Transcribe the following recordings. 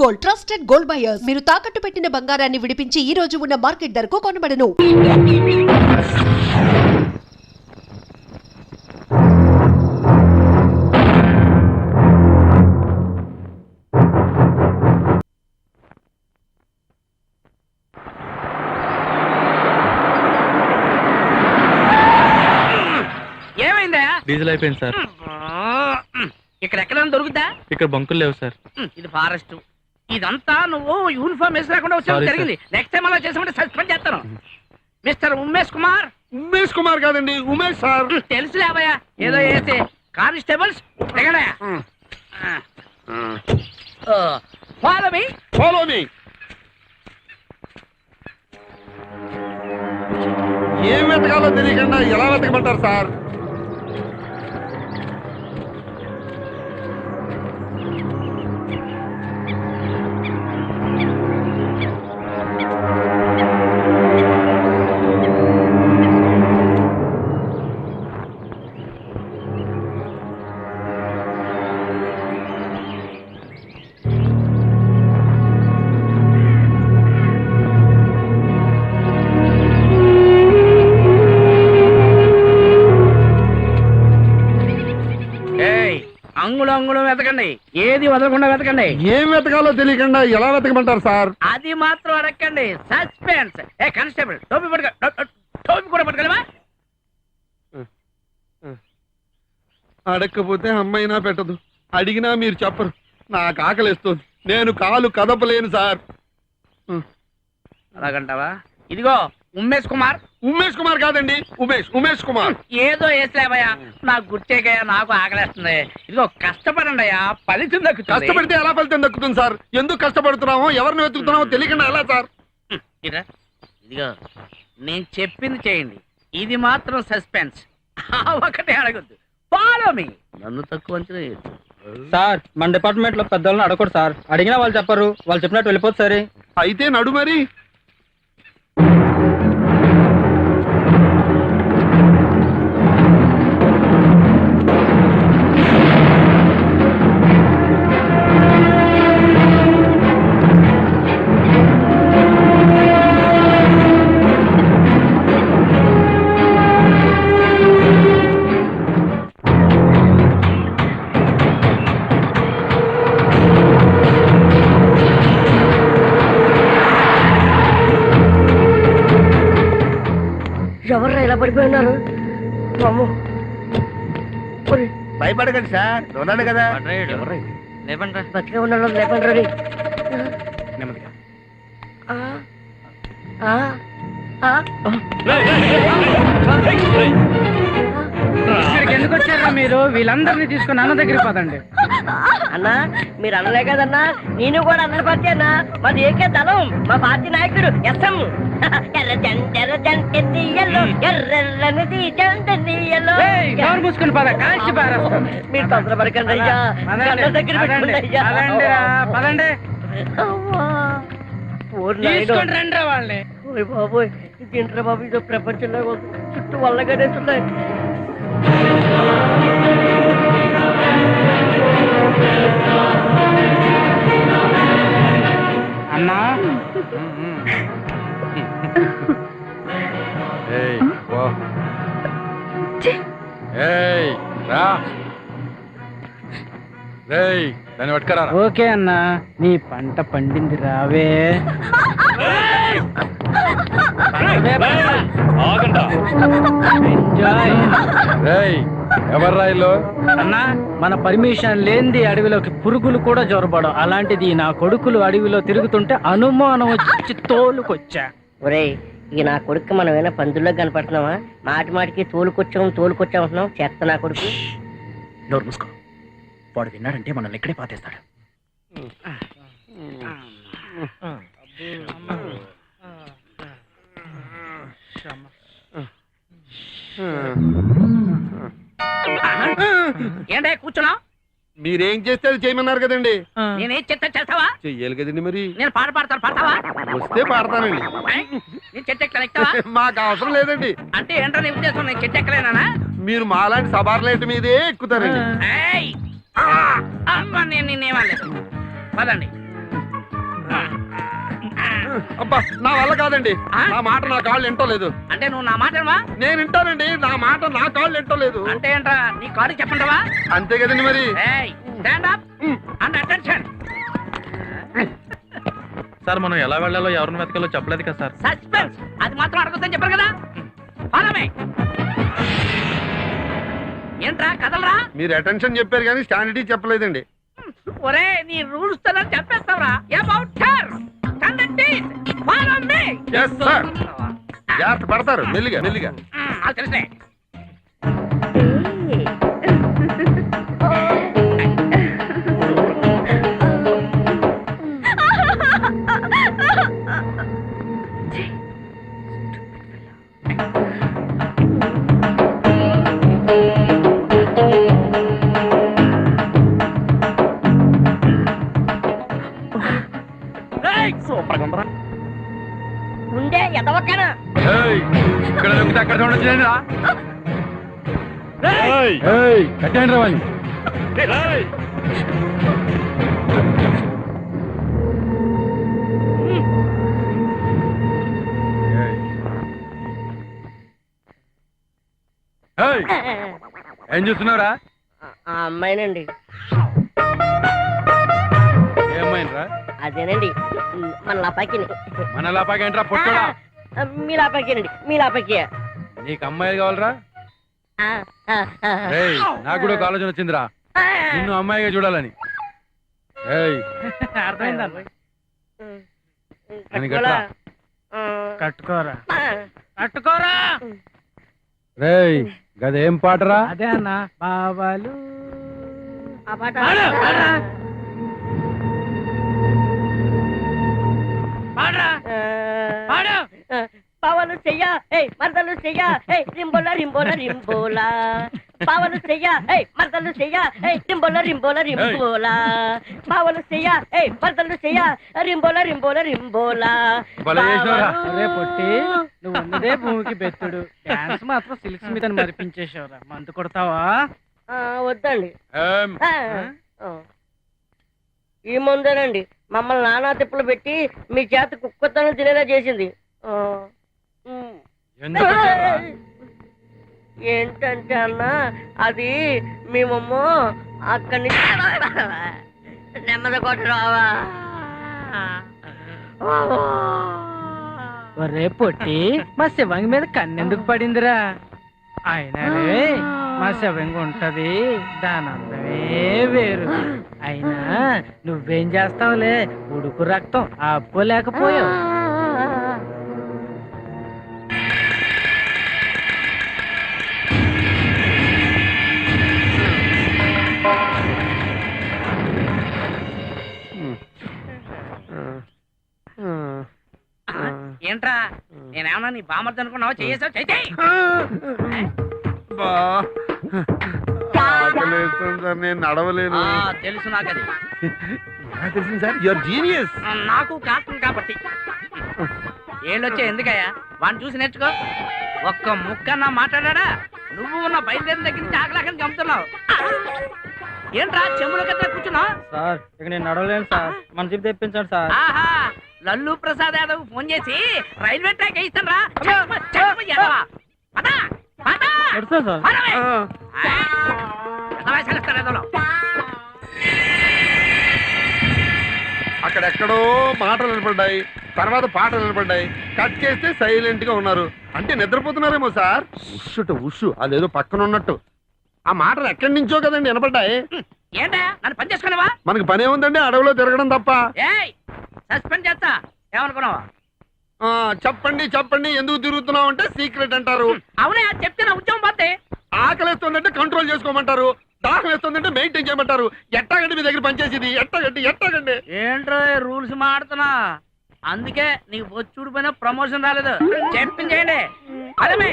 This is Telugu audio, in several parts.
Gold, trusted gold buyers. మీరు తాకట్టు పెట్టిన బంగారాన్ని విడిపించి ఈ రోజు ఉన్న మార్కెట్ ధరకు కొనబడను. డీజిల్ అయిపోయింది సార్. ఇక్కడ ఎక్కడైనా దొరుకుతా? ఇక్కడ బంకులు లేవు సార్. ఇది ఫారెస్ట్. ఇదంతా నువ్వు యూనిఫామ్ వేసి రాకుండా వచ్చి జరిగింది. నెక్స్ట్ టైం అలా చేసామంటే సస్పెండ్ చేస్తాను. మిస్టర్ ఉమేష్ కుమార్. ఉమేష్ కుమార్ కాదండి, ఉమేష్ సార్. తెలుసులే అబ్బాయా, ఏదో వేసి కానిస్టేబుల్స్ దిగడా. Follow me. Follow me. ఏం వెతకాలో తెలియకుండా ఎలా వెతకమంటారు సార్? అంగుళం వెతకండి, ఏది వదలకుండా వెతకండి. ఏం వెతకాలో తెలియకుండా ఎలా వెతకమంటారు సార్? అది మాత్రం అడగండి, సస్పెన్స్. ఏ కానిస్టేబుల్, టోపీ పట్టుకో. టోపీ కూడా పట్టుకోలేవా? అడగకపోతే అమ్మైనా పెట్టదు, అడిగినా మీరు చెప్పరు. నాకు ఆకలిస్తుంది, నేను కాలు కదపలేను సార్. అలాగంటావా? ఇదిగో ఉమేష్ కుమార్. ఉమేష్ కుమార్ కాదండి, ఉమేష్ కుమార్. ఏదో వేసలేవయ్యా, నాకు గుర్తేకయ్యా, నాకు ఆకలేస్తుంది. ఇదిగో కష్టపడండి అయ్యా, ఫలితం దక్కుతుంది. కష్టపడితే ఎలా ఫలితం దక్కుతుంది సార్? ఎందుకు కష్టపడుతున్నామో, ఎవరిని వెతుకుతున్నామో తెలియకుండా ఎలా సార్? ఇదిగో నేను చెప్పింది చేయండి, ఇది మాత్రం సస్పెన్స్. ఒకటే అడగద్దు, ఫాలో మీ. నన్ను తక్కువ అంచనా సార్, మన డిపార్ట్మెంట్ లో పెద్దవాళ్ళని అడగకూడదు సార్. అడిగినా వాళ్ళు చెప్పరు, వాళ్ళు చెప్పినట్టు వెళ్ళిపోతుంది సరే. అయితే నడు మరి. ఎవర్రా ఇలా పడిపోయినారు? భయపడకండి సార్, ఉన్నాడు కదా. బతికే ఉన్నాడు, లేపండి రండి. నెమ్మదిగా. ఎందుకు వచ్చారా మీరు? వీళ్ళందరినీ తీసుకుని అన్న దగ్గరికి పోదండి. అన్నా మీరు అనలే కదన్నా, నేను కూడా అన్న పార్టీ అన్నా. మాది ఏకే దళం, మా పార్టీ నాయకుడు ఎస్ఎం. మూసుకుని పద, కాల్చి పారేస్తాం. మీరు తొందరపడకండి అయ్యా, దగ్గర పదండి. తీసుకొని రండి వాళ్ళని. బాబోయ్, ఇదేంట్రా బాబు, ఇదో ప్రపంచంలో చుట్టూ వల్లగానే ఉన్నాయి. అన్నా ఓకే అన్నా, నీ పంట పండింది రావే. ఎవర్రాయిలో అన్నా, మన పర్మిషన్ లేనిది అడవిలోకి పురుగులు కూడా జొరబడం. అలాంటిది నా కొడుకులు అడవిలో తిరుగుతుంటే అనుమానం వచ్చి తోలుకొచ్చా. ఒరేయ్, ఇక నా కొడుకు మనం ఏమైనా పందుల్లో కనపడుతున్నావా? మాటికి తోలుకొచ్చాం అంటున్నాం. చెత్త నా కొడుకు. నోరు మూసుకో, వాడు విన్నాడంటే మనల్ని ఇక్కడే పాతేస్తాడు. ఏంటే కూర్చున్నా? మీరేం చేస్తే అది చేయమన్నారు కదండి. నేనేం చెత్త చేస్తావా? చెయ్యాలి కదండి మరి. నేను పాట పాడతాను, పాడతావా? వస్తే పాడతానండి. నేను చెట్టు ఎక్కుతావా? మాకు అవసరం లేదండి. అంటే ఏంటో నీ ఉద్దేశం, నేను చెట్టు ఎక్కలేనా? మీరు మాలాంటి సబార్లైట్ మీదే ఎక్కుతారండి. నేనేమలేదు. పదండి. అబ్బా నా వల్ల కాదండి. నా మాట నా కాళ్ళు వింటలేదు. అంటే నువ్వు నా మాట నేను వింటానండి. నా మాట నా కాళ్ళు వింటలేదు. అంటే ఏంట్రా నీ కాడు చెప్పంటావా? అంతే కదండి మరి. Stand up and attention. Sir మనం ఎలా వెళ్ళాలో ఎవరిని వెతకాలో చెప్పలేదు కదా సార్. సస్పెన్స్ అది మాత్రం అడగొద్దని చెప్పారు కదా. ఫాలోమే. ఏంట్రా కదలరా? మీరు అటెన్షన్ చెప్పారు కానీ స్టాండిటీ చెప్పలేదండి. ఒరే నీ రూల్స్ తో చెప్పేస్తావరా? About turn stand at ease follow me. yes sir. జాగ్రత్త పడతారు. మెల్లిగా మెల్లిగా. నాకు తెలుసే. ఉండే ఎదవక్కనా ఇక్కడ దొరికితే అక్కడ చూడొచ్చు. కట్టండి రావాలి. ఏం చూస్తున్నావురా? ఆ అమ్మాయినండి. ఏమైందిరా? అదేనండి మన లాపాకిని. మన లాపాకి ఏంట్రా పొట్టోడా? మీ లాపాకేనండి. మీ లాపాకి. నీకు అమ్మాయిలు కావాలరా? ఏయ్ నాకు కూడా ఒక ఆలోచన వచ్చిందిరా. నిన్ను అమ్మాయిగా చూడాలని. ఏయ్ అర్థమైందా? కట్టుకోరా. కట్టుకోరా. రేయ్ గదేం పాటరా? అదే అన్న బాబాలు. ఆ పాట పావలు చెయ్య మరదలు చెయ్య రింబోల రింబోల రింబోలా. పావలు చెయ్య మరదలు చెయ్య రింబోల రింబోల రింబోలా. పావలు చెయ్య మరదలు చెయ్య రింబోల రింబోల రింబోలా. అరే పొట్టి నువ్వు ఉన్నదే భూమికి బెత్తుడు. డాన్స్ మాత్రం సిల్క్స్ మీద మరిపించేసావురా. మందు కొడతావా? వద్దండి. ఈ ముందేనండి మమ్మల్ని నానా తిప్పులు పెట్టి మీ చేత కుక్కతనం తినేలా చేసింది. ఏంటంటే అన్న అది మేమమ్మో అక్కడి నుంచి నెమ్మది కొట్టరావా. ఒరే పొట్టి మా శివంగి మీద కన్నెందుకు పడిందిరా? అయినాలే మా శివంగి ఉంటది. దాని అందమే వేరు. అయినా నువ్వేం చేస్తావులే. ఉడుకు రక్తం ఆపుకోలేకపోయావు. ఏంట్రా నేనేమన్నా నీ బామర్ది అనుకున్నావా? చేసావు చేయి. ఆకలేస్తుంది సార్. నేను నడవలేను. తెలుసు నాకు అది. తెలిసింది సార్. Your genius. నాకు కాస్తుంది కాబట్టి. ఏళ్ళొచ్చా ఎందుకయ్యా? వాడిని చూసి నేర్చుకో. ఒక్క ముక్కన్నా మాట్లాడా? నువ్వు ఉన్న బయలుదేరిన దగ్గర నుంచి ఆకలాకని గమ్ముతున్నావు. ఏంట్రా చెమ్ముల కదా కూర్చున్నావు? సార్ ఇక నేను నడవలేను సార్. మన జీప్ తెప్పించండి సార్. ఆహా లల్లు ప్రసాద్ యాదవ్ ఫోన్ చేసి రైల్వే ట్రాక్ వేయిస్తాను రా. అక్కడెక్కడో మాటలు నిలబడ్డాయి. తర్వాత పాటలు నిలబడ్డాయి. కట్ చేస్తే సైలెంట్ గా ఉన్నారు. అంటే నిద్రపోతున్నారేమో సార్. ఉష్ అదేదో పక్కన ఉన్నట్టు. ఆ మాటలు ఎక్కడి నుంచో కదండి వినపడ్డాయి. ఏంటా నన్ను పని చేసుకున్నావా? మనకి పనే ఉందండి అడవిలో తిరగడం తప్ప. సస్పెండ్ చేస్తా. ఏమనుకున్నావా? చెప్పండి చెప్పండి ఎందుకు తిరుగుతున్నావు అంటే సీక్రెట్ అంటారు. అవునే చెప్తే నా ఉద్యోగం పోతే. ఆకలిస్తుందంటే కంట్రోల్ చేసుకోమంటారు. దాహం వేస్తుందంటే మెయింటైన్ చేయమంటారు. ఎట్టాగండి మీ దగ్గర పనిచేసేది? ఎట్టాగండి. ఏంట్రో రూల్స్ మాడుతున్నా. అందుకే నీకు వచ్చుడిపోయినా ప్రమోషన్ రాలేదు. చెప్పింది చేయండి. అదమే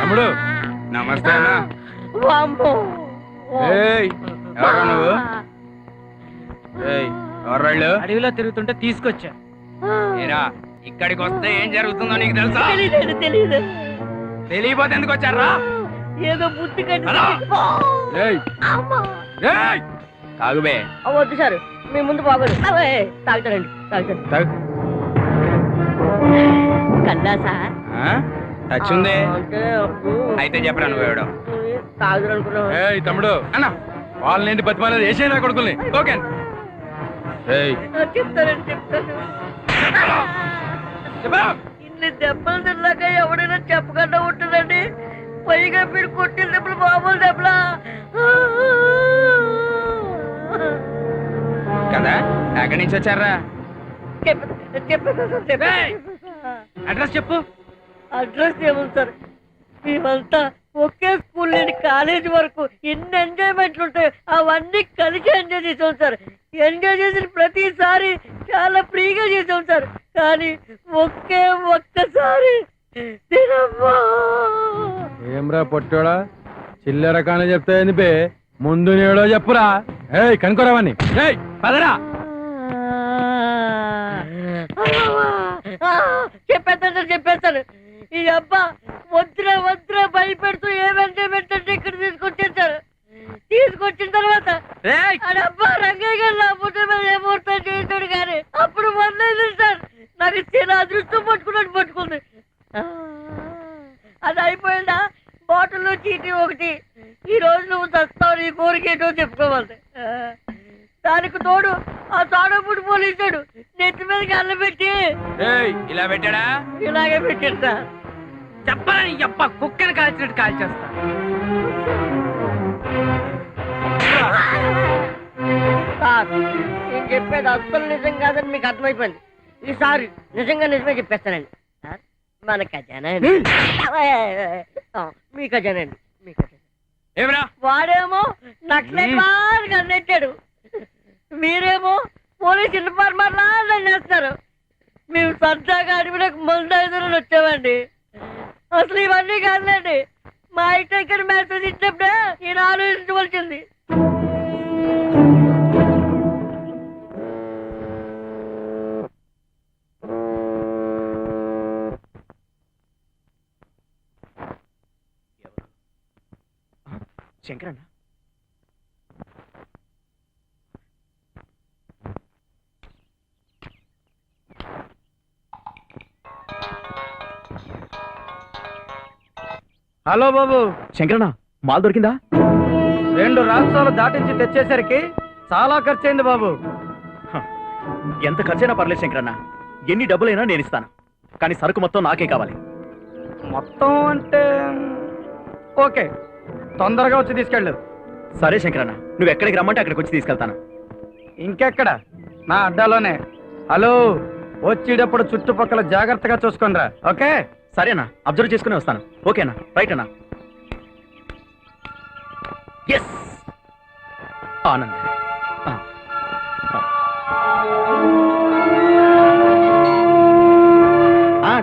తమ్ముడు నమస్తే అన్న. నువ్వు అడవిలో తిరుగుతుంటే తీసుకొచ్చా. ఇక్కడికి వస్తే ఏం జరుగుతుందో నీకు తెలుసా? తెలీదు. తెలియపోతే ఎందుకు వచ్చారా? ఏదో బుద్ధి తాగుబే. వద్దు సార్ మీ ముందు బాగోదు. తాగుతానండి తాగుతాను. కన్నా సార్ టచ్ ఉంది. అంటే అయితే చెప్పరా నువ్వు ఎవడో. తాగుతారు అనుకున్నావు. ఏయ్ తమ్ముడు అన్న వాళ్ళనేంటి బతిమాలేదు వేసేనా కొడుకుల్ని. ఓకే ఏయ్ చెప్తానండి చెప్తాను. ఇన్ని దెబ్బలు తిన్నాక ఎవడైనా చెప్పకుండా ఉంటుందండి. పైగా మీరు కొట్టిన దెబ్బలు మామూలు దెబ్బలా కదా ఎక్కడి నుంచి వచ్చారా? అడ్రస్ చెప్పు. అడ్రస్ ఏముంది సార్, మేమంతా ఒకే స్కూల్ నుండి కాలేజ్ వరకు ఎన్ని ఎంజాయ్మెంట్లు ఉంటాయో అవన్నీ కలిసి ఎంజాయ్ చేసాం సార్. ఎంజాయ్ చేసిన ప్రతిసారి చాలా ఫ్రీగా చేసాం సార్. కానీ ఒక్కసారి ఏమ్రా పొట్టోడా చిల్లర కానీ చెప్తా ఏంది ముందు నేడో చెప్పురా. ఏయ్ కనుకోరావని. ఏయ్ పదరా. చెప్పేస్తాను. ఈ అబ్బా వద్దురా భయపెడుతూ ఏం ఎంజాయ్మెంట్ అంటే ఇక్కడ తీసుకొచ్చారు సార్. తీసుకొచ్చిన తర్వాత అబ్బా రంగయ్య గారు లేకపోతే ఏ ముహూర్తం చేశాడు కానీ అప్పుడు మొదలైంది సార్. నాకు చాలా అదృష్టం పట్టుకుంది. అది అయిపోయిందా బాటిల్లో చీటీ ఒకటి. ఈ రోజు నువ్వు చస్తావు, నీ కోరిక ఏంటో చెప్పుకోవాలి. దానికి తోడు ఆ తాడపుడు పోలీసాడు నెత్తి మీదకి అల్లబెట్టి ఇలా పెట్టాడా? ఇలాగే పెట్టాడు సార్. చెప్పాలని అబ్బా కుక్కని కాల్చినట్టు కాల్చేస్తా. సార్ నేను చెప్పేది అస్సలు నిజం కాదని మీకు అర్థమైపోయింది. ఈసారి నిజంగా నిజమే చెప్పేస్తానండి సార్. మన ఖజానా మీ ఖజానా అండి మీ ఖజానా. ఏమరా వాడేమో నక్సలైట్ బాగా అన్నెట్టాడు, మీరేమో పోలీస్ ఇన్ఫార్మర్లా చేస్తారు. మేము సరదాగా అడవిలోకి మందు ఐదులు వచ్చామండి. అసలు ఇవన్నీ కాదులేండి, మా ఐటెక్కర్ మెసేజ్ ఇచ్చినప్పుడే నేను ఆలోచించవలసింది. శంకరన్న హలో బాబు. శంకరన్న మాల్ దొరికిందా? 2 రాష్ట్రాలు దాటించి తెచ్చేసరికి చాలా ఖర్చు అయింది బాబు. ఎంత ఖర్చైనా పర్లేదు శంకరన్న, ఎన్ని డబ్బులైనా నేను ఇస్తాను. కానీ సరుకు మొత్తం నాకే కావాలి. మొత్తం అంటే ఓకే, తొందరగా వచ్చి తీసుకెళ్ళు. సరే శంకరన్న, నువ్వు ఎక్కడికి రమ్మంటే అక్కడికి వచ్చి తీసుకెళ్తాను. ఇంకెక్కడ, నా అడ్డాలోనే. హలో, వచ్చేటప్పుడు చుట్టుపక్కల జాగ్రత్తగా చూసుకుందిరా. ఓకే సరేనా, అబ్జర్వ్ చేసుకుని వస్తాను. ఓకేనా, రైట్ అన్నా. ఎస్ ఆనంద్.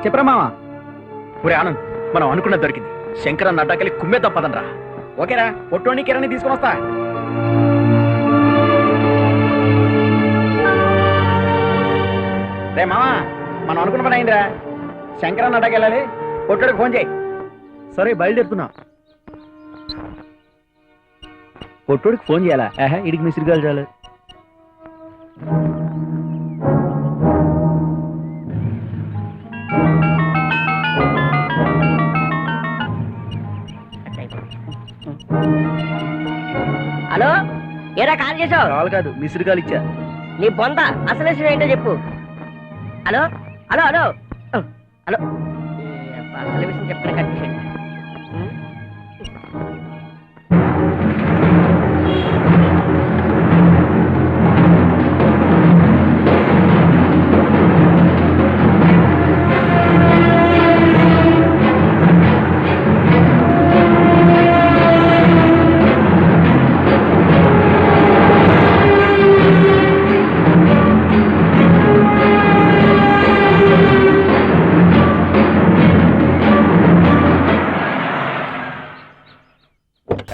చెప్పరా మామ. ఒరే ఆనంద్, మనం అనుకున్నది దొరికింది. శంకరన్న అడ్డాకెళ్ళి కుమ్మేద్దాం పదండ్రా. ఓకేరా, పొట్టోని కిరణి తీసుకుని వస్తా. రే మామా, మనం అనుకున్న పని అయిందిరా. శంకరన్న అడ్డాకెళ్ళాలి, పొట్టోడికి ఫోన్ చేయి. సరే బయలుదేరుతున్నా. పొట్టోడికి ఫోన్ చేయాలా? ఇడికి మిసిరిగాలు చాలు. హలో, ఏరా కాల్ చేసావు? కాల్ కాదు, మిసిరిగాలు ఇచ్చా. నీ బొంద అసలు విషయం ఏంటో చెప్పు. హలో హలో హలో హలో, అసలు విషయం చెప్పిన కట్ చేయండి.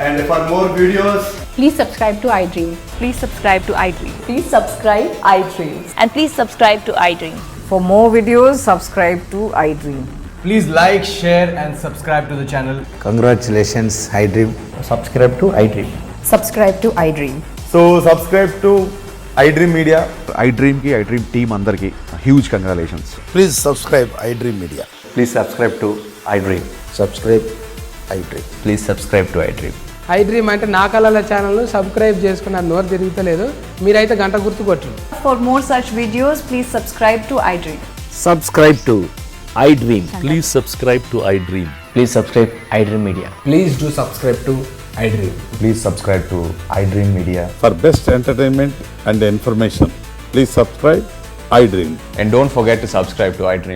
And for more videos, please subscribe to iDream. Please subscribe to iDream. Please subscribe iDream. And please subscribe to iDream. For more videos, subscribe to iDream. please like, share and subscribe to the channel. Congratulations, iDream. Subscribe to iDream. Subscribe to iDream. So subscribe to iDream Media. iDream కి iDream టీమ్ అందరికి huge congratulations. Please subscribe iDream Media. Please subscribe to iDream. Subscribe iDream. Please subscribe to iDream. iDream అంటే నా కళల ఛానల్ సబ్స్క్రైబ్ చేసుకున్న నోరు తిరుగుతలేదు, మీరైతే గంట గుర్తు కొట్టండి. For more such videos, please subscribe to iDream. Subscribe to iDream. Please subscribe to iDream. Please subscribe iDream Media. Please do subscribe to iDream. Please subscribe to iDream Media. For best entertainment and information, please subscribe iDream. And don't forget to subscribe to iDream.